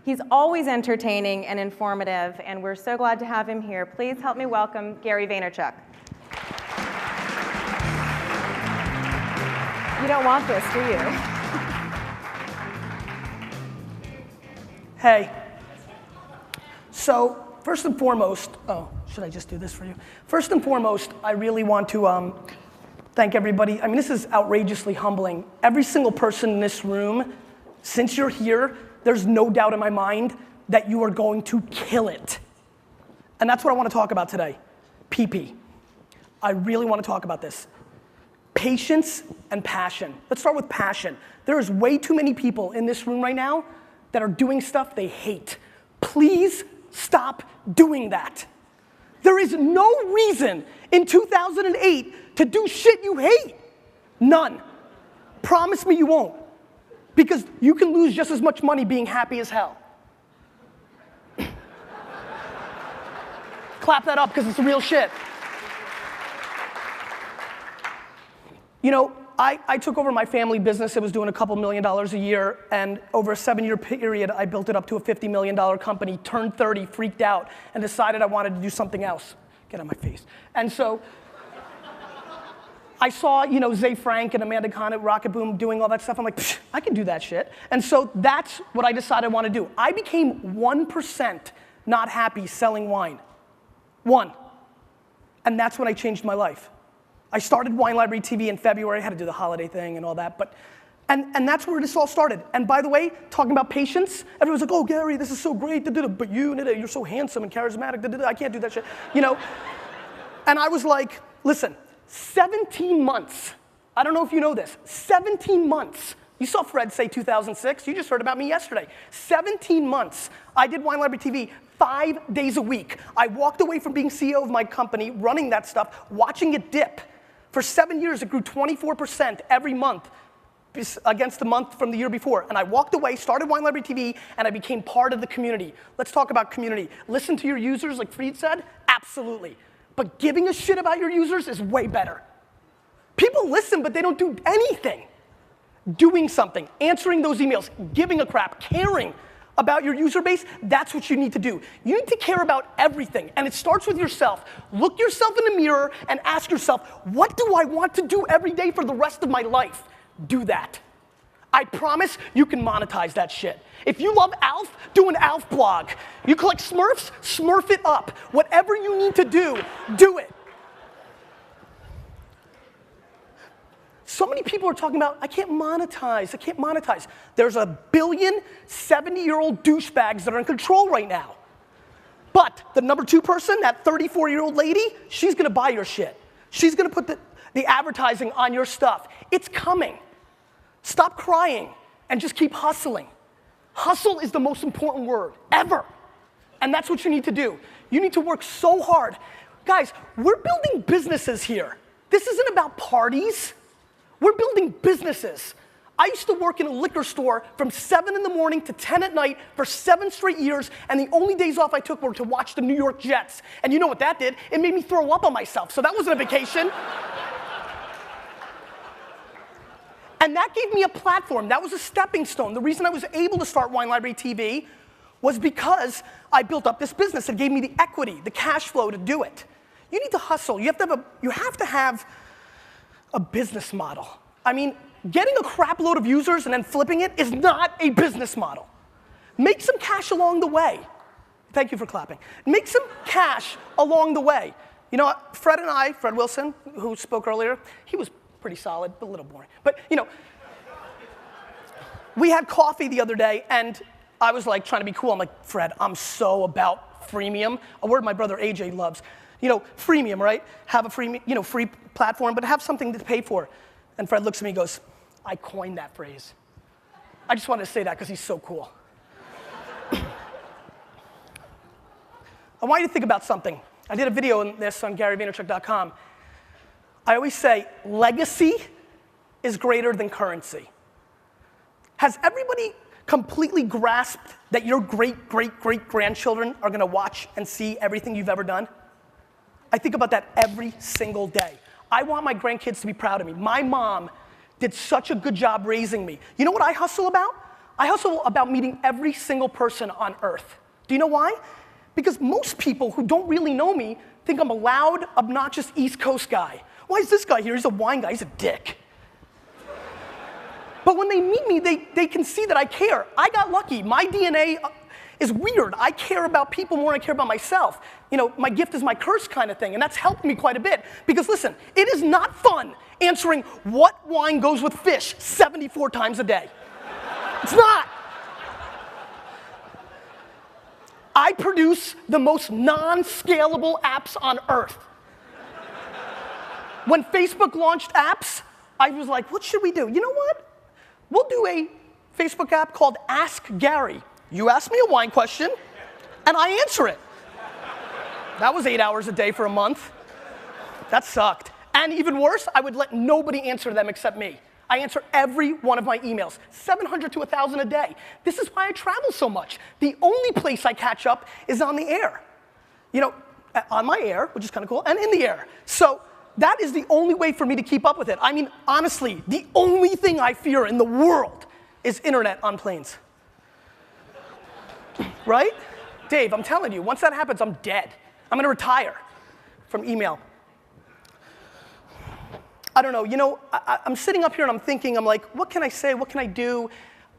He's always entertaining and informative, and we're so glad to have him here. Please help me welcome Gary Vaynerchuk. You don't want this, do you? Hey. So, first and foremost, should I just do this for you? First and foremost, I really want to thank everybody. I mean, this is outrageously humbling. Every single person in this room, since you're here, there's no doubt in my mind that you are going to kill it. And that's what I want to talk about today, PP. I really want to talk about this. Patience and passion. Let's start with passion. There is way too many people in this room right now that are doing stuff they hate. Please stop doing that. There is no reason in 2008 to do shit you hate. None. Promise me you won't. Because you can lose just as much money being happy as hell. Clap that up because it's real shit. You know, I took over my family business. It was doing a couple $1 million a year, and over a 7-year period, I built it up to a $50 million company, turned 30, freaked out, and decided I wanted to do something else. Get out of my face. And so, I saw, you know, Zay Frank and Amanda Khan at Rocket Boom doing all that stuff. I'm like, I can do that shit. And so that's what I decided I want to do. I became 1% not happy selling wine. 1. And that's when I changed my life. I started Wine Library TV in February. I had to do the holiday thing and all that. But, and that's where this all started. And by the way, talking about patience, everyone's like, oh, Gary, this is so great. But you're so handsome and charismatic. I can't do that shit. You know? And I was like, listen. 17 months. I don't know if you know this. 17 months. You saw Fred say 2006. You just heard about me yesterday. 17 months. I did Wine Library TV 5 days a week. I walked away from being CEO of my company, running that stuff, watching it dip. For 7 years, it grew 24% every month against the month from the year before. And I walked away, started Wine Library TV, and I became part of the community. Let's talk about community. Listen to your users, like Fried said? Absolutely. But giving a shit about your users is way better. People listen, but they don't do anything. Doing something, answering those emails, giving a crap, caring about your user base, that's what you need to do. You need to care about everything, and it starts with yourself. Look yourself in the mirror and ask yourself, what do I want to do every day for the rest of my life? Do that. I promise you can monetize that shit. If you love Alf, do an Alf blog. You collect Smurfs, Smurf it up. Whatever you need to do it. So many people are talking about, I can't monetize. There's a billion 70-year-old douchebags that are in control right now. But the number 2 person, that 34-year-old lady, she's gonna buy your shit. She's gonna put the advertising on your stuff. It's coming. Stop crying and just keep hustling. Hustle is the most important word ever. And that's what you need to do. You need to work so hard. Guys, we're building businesses here. This isn't about parties. We're building businesses. I used to work in a liquor store from 7 in the morning to 10 at night for 7 straight years, and the only days off I took were to watch the New York Jets. And you know what that did? It made me throw up on myself, so that wasn't a vacation. And that gave me a platform. That was a stepping stone. The reason I was able to start Wine Library TV was because I built up this business. It gave me the equity, the cash flow to do it. You need to hustle. You have to have a business model. I mean, getting a crap load of users and then flipping it is not a business model. Make some cash along the way. Thank you for clapping. Make some cash along the way. You know, Fred Wilson, who spoke earlier, he was pretty solid, but a little boring. But, you know, we had coffee the other day, and I was like trying to be cool. I'm like, Fred, I'm so about freemium, a word my brother AJ loves. You know, freemium, right? Have a free platform, but have something to pay for. And Fred looks at me and goes, I coined that phrase. I just wanted to say that because he's so cool. I want you to think about something. I did a video on this on GaryVaynerchuk.com. I always say, legacy is greater than currency. Has everybody completely grasped that your great-great-great-grandchildren are gonna watch and see everything you've ever done? I think about that every single day. I want my grandkids to be proud of me. My mom did such a good job raising me. You know what I hustle about? I hustle about meeting every single person on earth. Do you know why? Because most people who don't really know me think I'm a loud, obnoxious East Coast guy. Why is this guy here? He's a wine guy, he's a dick. But when they meet me, they can see that I care. I got lucky. My DNA is weird. I care about people more than I care about myself. You know, my gift is my curse kind of thing, and that's helped me quite a bit. Because listen, it is not fun answering what wine goes with fish 74 times a day. It's not. I produce the most non-scalable apps on earth. When Facebook launched apps, I was like, what should we do? You know what? We'll do a Facebook app called Ask Gary. You ask me a wine question, and I answer it. That was 8 hours a day for a month. That sucked. And even worse, I would let nobody answer them except me. I answer every one of my emails, 700 to 1,000 a day. This is why I travel so much. The only place I catch up is on the air. You know, on my air, which is kind of cool, and in the air. So that is the only way for me to keep up with it. I mean, honestly, the only thing I fear in the world is internet on planes. Right? Dave, I'm telling you, once that happens, I'm dead. I'm gonna retire from email. I don't know, you know, I'm sitting up here and I'm thinking, I'm like, what can I say, what can I do?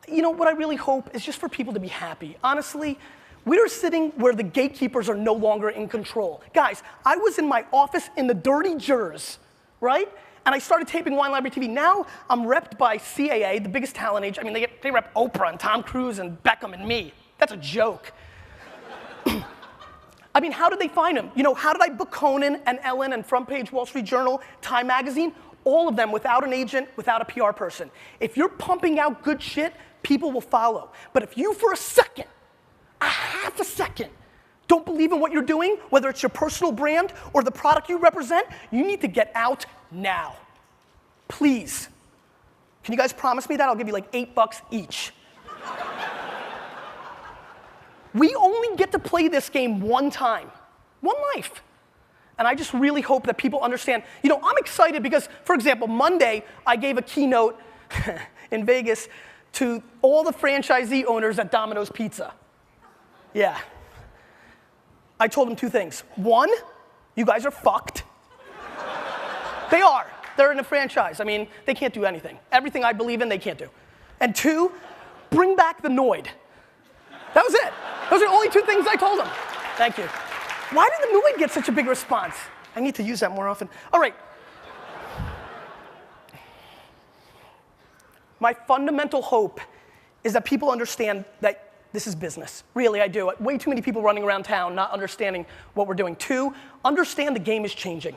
You know, what I really hope is just for people to be happy. Honestly, we're sitting where the gatekeepers are no longer in control. Guys, I was in my office in the dirty jers, right? And I started taping Wine Library TV. Now I'm repped by CAA, the biggest talent age. I mean, they rep Oprah and Tom Cruise and Beckham and me. That's a joke. I mean, how did they find him? You know, how did I book Conan and Ellen and Front Page Wall Street Journal, Time Magazine? All of them without an agent, without a PR person. If you're pumping out good shit, people will follow. But if you for a second, a half a second, don't believe in what you're doing, whether it's your personal brand or the product you represent, you need to get out now. Please. Can you guys promise me that? I'll give you like $8 each. We only get to play this game one time, one life. And I just really hope that people understand. You know, I'm excited because, for example, Monday, I gave a keynote in Vegas to all the franchisee owners at Domino's Pizza. Yeah. I told them two things. One, you guys are fucked. They are. They're in a franchise. I mean, they can't do anything. Everything I believe in, they can't do. And two, bring back the Noid. That was it. Those are the only two things I told them. Thank you. Why did the Noid get such a big response? I need to use that more often. All right. My fundamental hope is that people understand that this is business. Really, I do. Way too many people running around town not understanding what we're doing. Two, understand the game is changing.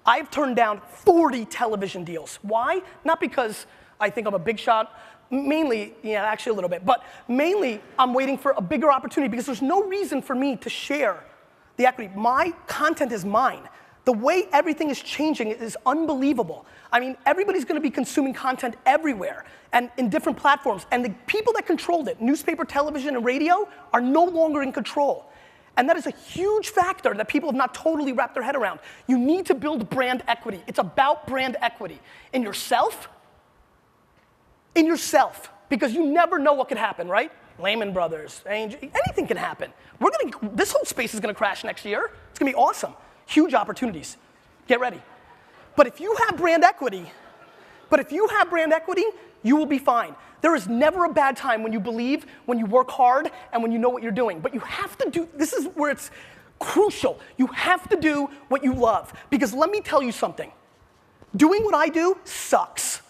I've turned down 40 television deals. Why? Not because I think I'm a big shot. Mainly, yeah, actually a little bit. But mainly, I'm waiting for a bigger opportunity because there's no reason for me to share the equity. My content is mine. The way everything is changing is unbelievable. I mean, everybody's gonna be consuming content everywhere and in different platforms. And the people that controlled it, newspaper, television, and radio, are no longer in control. And that is a huge factor that people have not totally wrapped their head around. You need to build brand equity. It's about brand equity in yourself, because you never know what could happen, right? Lehman Brothers, anything can happen. This whole space is gonna crash next year. It's gonna be awesome. Huge opportunities. Get ready. But if you have brand equity, you will be fine. There is never a bad time when you believe, when you work hard, and when you know what you're doing. But you have to do, this is where it's crucial. You have to do what you love. Because let me tell you something. Doing what I do sucks.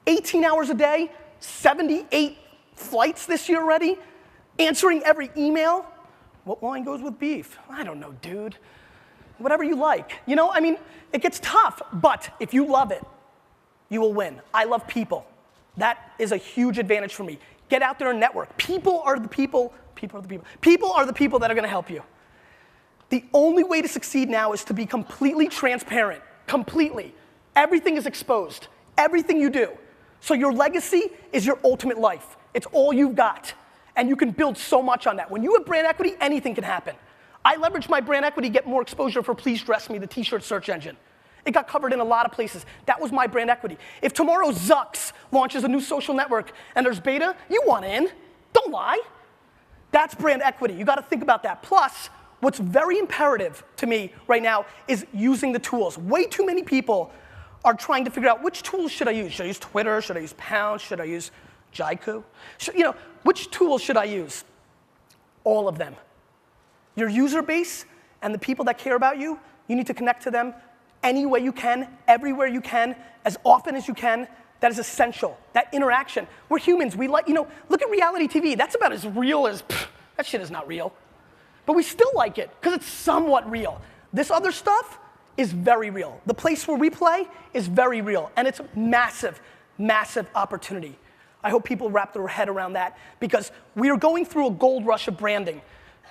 18 hours a day, 78 flights this year already, answering every email. What wine goes with beef? I don't know, dude. Whatever you like. You know, I mean, it gets tough, but if you love it, you will win. I love people. That is a huge advantage for me. Get out there and network. People are the people that are gonna help you. The only way to succeed now is to be completely transparent, completely. Everything is exposed, everything you do. So your legacy is your ultimate life. It's all you've got. And you can build so much on that. When you have brand equity, anything can happen. I leverage my brand equity to get more exposure for Please Dress Me, the t-shirt search engine. It got covered in a lot of places. That was my brand equity. If tomorrow Zucks launches a new social network and there's beta, you want in. Don't lie. That's brand equity. You got to think about that. Plus, what's very imperative to me right now is using the tools. Way too many people are trying to figure out which tools should I use. Should I use Twitter? Should I use Pound? Should I use Jaiku? Which tools should I use? All of them. Your user base and the people that care about you, you need to connect to them any way you can, everywhere you can, as often as you can. That is essential. That interaction. We're humans. We like, look at reality TV. That's about as real as, that shit is not real. But we still like it because it's somewhat real. This other stuff is very real. The place where we play is very real. And it's massive, massive opportunity. I hope people wrap their head around that because we are going through a gold rush of branding.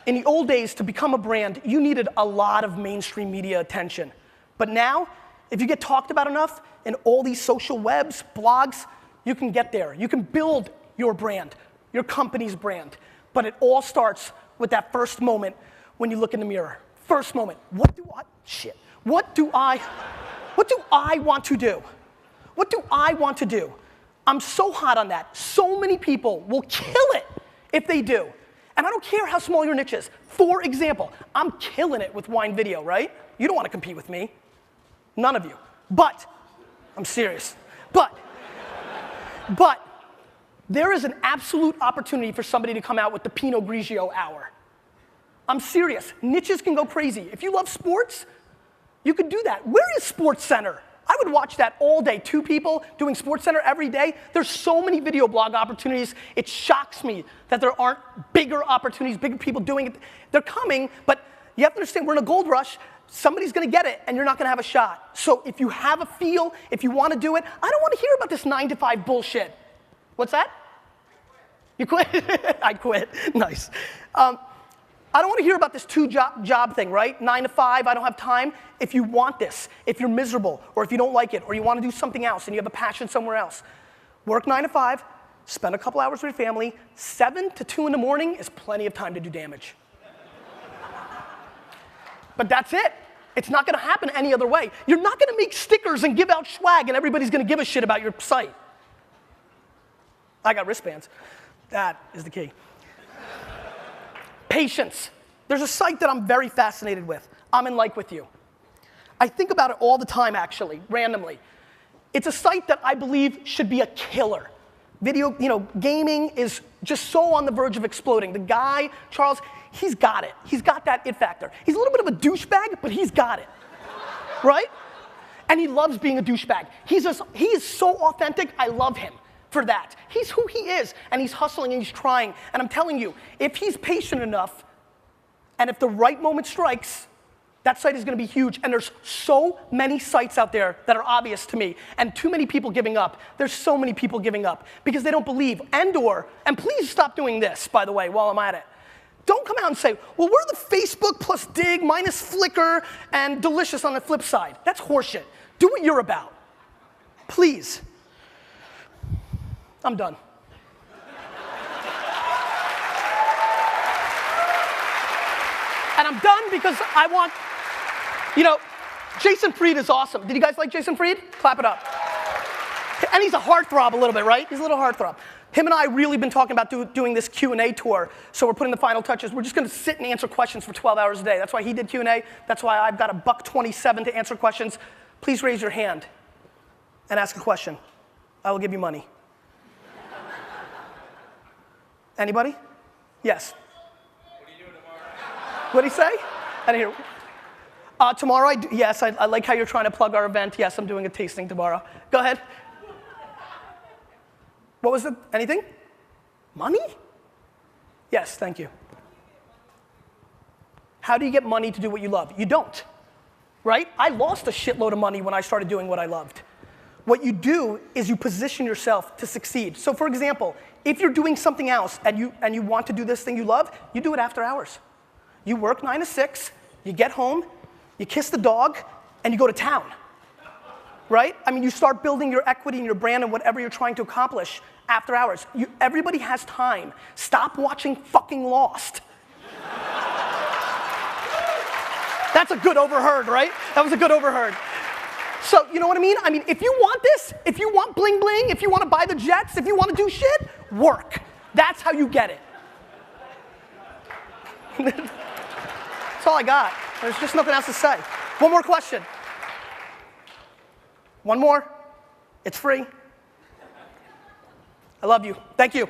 In the old days, to become a brand, you needed a lot of mainstream media attention. But now, if you get talked about enough in all these social webs, blogs, you can get there. You can build your brand, your company's brand. But it all starts with that first moment when you look in the mirror. First moment. What do I want to do? What do I want to do? I'm so hot on that. So many people will kill it if they do. And I don't care how small your niche is. For example, I'm killing it with wine video, right? You don't want to compete with me. None of you. But, I'm serious. But, there is an absolute opportunity for somebody to come out with the Pinot Grigio hour. I'm serious. Niches can go crazy. If you love sports, you could do that. Where is Sports Center? I would watch that all day. 2 people doing Sports Center every day. There's so many video blog opportunities. It shocks me that there aren't bigger opportunities, bigger people doing it. They're coming, but you have to understand we're in a gold rush. Somebody's gonna get it and you're not gonna have a shot. So if you have a feel, if you wanna do it, I don't wanna hear about this 9-to-5 bullshit. What's that? You quit? I quit, nice. I don't want to hear about this job thing, right? 9 to 5, I don't have time. If you want this, if you're miserable, or if you don't like it, or you want to do something else and you have a passion somewhere else, work 9 to 5, spend a couple hours with your family. 7 to 2 in the morning is plenty of time to do damage. But that's it. It's not going to happen any other way. You're not going to make stickers and give out swag and everybody's going to give a shit about your site. I got wristbands. That is the key. Patience. There's a site that I'm very fascinated with. I'm in like with you. I think about it all the time, actually, randomly. It's a site that I believe should be a killer. Video, gaming is just so on the verge of exploding. The guy, Charles, he's got it. He's got that it factor. He's a little bit of a douchebag, but he's got it, right? And he loves being a douchebag. He is so authentic, I love him for that. He's who he is, and he's hustling and he's trying. And I'm telling you, if he's patient enough, and if the right moment strikes, that site is gonna be huge. And there's so many sites out there that are obvious to me, and too many people giving up. There's so many people giving up because they don't believe, and please stop doing this, by the way, while I'm at it. Don't come out and say, well, we're the Facebook plus Dig minus Flickr and Delicious on the flip side. That's horseshit. Do what you're about. Please. I'm done. And I'm done because I want, Jason Fried is awesome. Did you guys like Jason Fried? Clap it up. And he's a heartthrob a little bit, right? He's a little heartthrob. Him and I really been talking about doing this Q&A tour, so we're putting the final touches. We're just gonna sit and answer questions for 12 hours a day. That's why he did Q&A. That's why I've got $1.27 to answer questions. Please raise your hand and ask a question. I will give you money. Anybody? Yes. What are you doing tomorrow? What'd he say? I didn't hear. Tomorrow, yes, I like how you're trying to plug our event. Yes, I'm doing a tasting tomorrow. Go ahead. What was it? Anything? Money? Yes, thank you. How do you get money to do what you love? You don't, right? I lost a shitload of money when I started doing what I loved. What you do is you position yourself to succeed. So for example, if you're doing something else and you want to do this thing you love, you do it after hours. You work 9 to 6, you get home, you kiss the dog, and you go to town, right? I mean, you start building your equity and your brand and whatever you're trying to accomplish after hours. Everybody has time. Stop watching fucking Lost. That's a good overheard, right? That was a good overheard. So, you know what I mean? I mean, if you want this, if you want bling bling, if you want to buy the jets, if you want to do shit, work. That's how you get it. That's all I got. There's just nothing else to say. One more question. One more. It's free. I love you. Thank you.